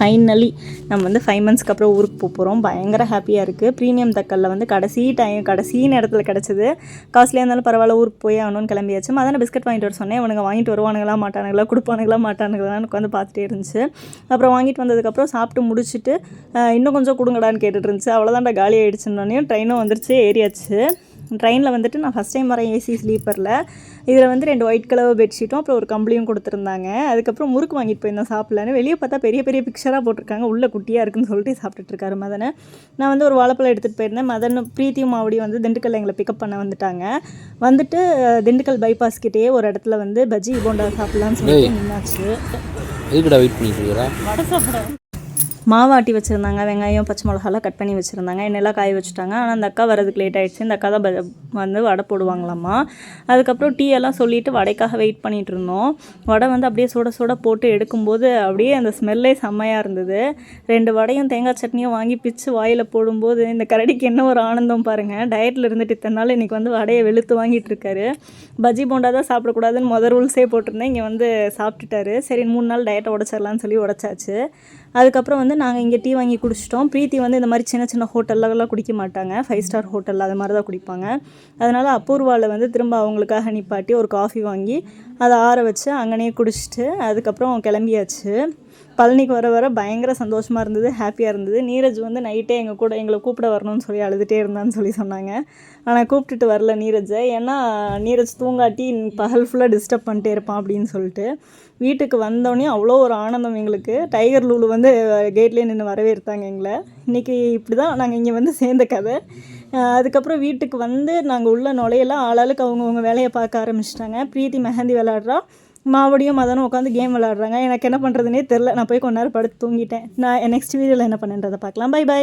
Finally நம்ம வந்து 5 மந்த்ஸ்க்கு அப்புறம் ஊருக்கு போகிறோம். பயங்கர ஹாப்பியாக இருக்குது. ப்ரீமியம் தக்கலில் வந்து கடைசி நேரத்தில் கிடச்சிது. காஸ்ட்லியாக இருந்தாலும் பரவாயில்ல, ஊருக்கு போய் ஆகணும்னு கிளம்பியாச்சு. அதான் பிஸ்கட் வாங்கிட்டு வர சொன்னேன். இவனுங்க வாங்கிட்டு வருவானுங்களா மாட்டானுங்களா, கொடுப்பானுங்களா மாட்டானுங்களான்னு உட்காந்து பார்த்துட்டே இருந்துச்சு. அப்புறம் வாங்கிட்டு வந்ததுக்கப்புறம் சாப்பிட்டு முடிச்சுட்டு இன்னும் கொஞ்சம் கொடுங்கடான்னு கேட்டுட்டு இருந்துச்சு. அவ்வளோதான்டா காலி ஆகிடுச்சுன்னொன்னே ட்ரெயினும் வந்துருச்சு, ஏறியாச்சு. ட்ரெயினில் வந்துட்டு நான் ஃபஸ்ட் டைம் வரேன் ஏசி ஸ்லீப்பரில். இதில் வந்து 2 ஒயிட் கலர் பெட்ஷீட்டும் அப்புறம் ஒரு கம்பளியும் கொடுத்துருந்தாங்க. அதுக்கப்புறம் முறுக்கு வாங்கிட்டு போயிருந்தேன் சாப்பிட்லான்னு. வெளியே பார்த்தா பெரிய பெரிய பிக்சராக போட்டிருக்காங்க, உள்ளே குட்டியாக இருக்குன்னு சொல்லிட்டு சாப்பிட்டுட்டு இருக்காரு மதனை. நான் வந்து ஒரு வாழைப்பழம் எடுத்துகிட்டு போயிருந்தேன். மதன் பிரீத்தியும் மாவடியும் வந்து திண்டுக்கல்ல எங்களை பிக்கப் பண்ண வந்துட்டாங்க. வந்துட்டு திண்டுக்கல் பைபாஸ் கிட்டேயே ஒரு இடத்துல வந்து பஜ்ஜி போண்டா சாப்பிட்லான்னு சொல்லிட்டு நின்னாச்சு. வடை சாப்பிட மாவாட்டி வச்சுருந்தாங்க. வெங்காயம் பச்சை மிளகாலாம் கட் பண்ணி வச்சுருந்தாங்க. எண்ணெயெல்லாம் காய வச்சுட்டாங்க. ஆனால் அந்த அக்கா வரதுக்கு லேட் ஆகிடுச்சு. இந்த அக்கா தான் வந்து வடை போடுவாங்களாம்மா. அதுக்கப்புறம் டீ எல்லாம் சொல்லிவிட்டு வடைக்காக வெயிட் பண்ணிகிட்டு இருந்தோம். வடை வந்து அப்படியே சுட போட்டு எடுக்கும்போது அப்படியே அந்த ஸ்மெல்லே செம்மையாக இருந்தது. 2 வடையும் தேங்காய் சட்னியும் வாங்கி பிச்சு வாயில் போடும்போது இந்த கரடிக்கு என்ன ஒரு ஆனந்தம் பாருங்கள். டயட்டில் இருந்துட்டு இத்தனை நாள் இன்றைக்கி வந்து வடையை வெளுத்து வாங்கிட்டு இருக்காரு. பஜ்ஜி போண்டா தான் சாப்பிடக்கூடாதுன்னு ரூல்ஸே போட்டிருந்தேன். இங்கே வந்து சாப்பிட்டுட்டாரு. சரி 3 நாள் டயட்டை உடச்சிடலான்னு சொல்லி உடச்சாச்சு. அதுக்கப்புறம் வந்து நாங்கள் இங்கே டீ வாங்கி குடிச்சிட்டோம். பிரீத்தி வந்து இந்த மாதிரி சின்ன ஹோட்டல்லலாம் குடிக்க மாட்டாங்க. 5 ஸ்டார் ஹோட்டலில் அது மாதிரி தான் குடிப்பாங்க. அதனால் அபூர்வாவில் வந்து திரும்ப அவங்களுக்காக நிப்பாட்டி ஒரு காஃபி வாங்கி அதை ஆற வச்சு அங்கனே குடிச்சிட்டு அதுக்கப்புறம் கிளம்பியாச்சு. பழனிக்கு வர பயங்கர சந்தோஷமாக இருந்தது, ஹாப்பியாக இருந்தது. நீரஜ் வந்து நைட்டே எங்களை கூப்பிட வரணும்னு சொல்லி அழுதுகிட்டே இருந்தான்னு சொல்லி சொன்னாங்க. ஆனால் கூப்பிட்டுட்டு வரல நீரஜை. ஏன்னா நீரஜ் தூங்காட்டி பகல் ஃபுல்லாக டிஸ்டர்ப் பண்ணிட்டே இருப்பான் அப்படின்னு சொல்லிட்டு. வீட்டுக்கு வந்தோடனே அவ்வளோ ஒரு ஆனந்தம் எங்களுக்கு. டைகர் லூலு வந்து கேட்லேயே நின்று வரவேற்றாங்க எங்களை. இன்றைக்கி இப்படி தான் நாங்கள் இங்கே வந்து சேர்ந்த கதை. அதுக்கப்புறம் வீட்டுக்கு வந்து நாங்கள் உள்ள நுழையெல்லாம் ஆளாளுக்கு அவங்கவுங்க வேலையை பார்க்க ஆரம்பிச்சிட்டாங்க. பிரீத்தி மெஹந்தி விளையாடுறா, மாவடியும் மதனும் உட்காந்து கேம் விளையாடுறாங்க. எனக்கு என்ன பண்ணுறதுனே தெரில. நான் போய் கொஞ்ச நேரம் படுத்து தூங்கிட்டேன். நான் நெக்ஸ்ட் வீடியோவில் என்ன பண்ணுன்றதை பார்க்கலாம். பை.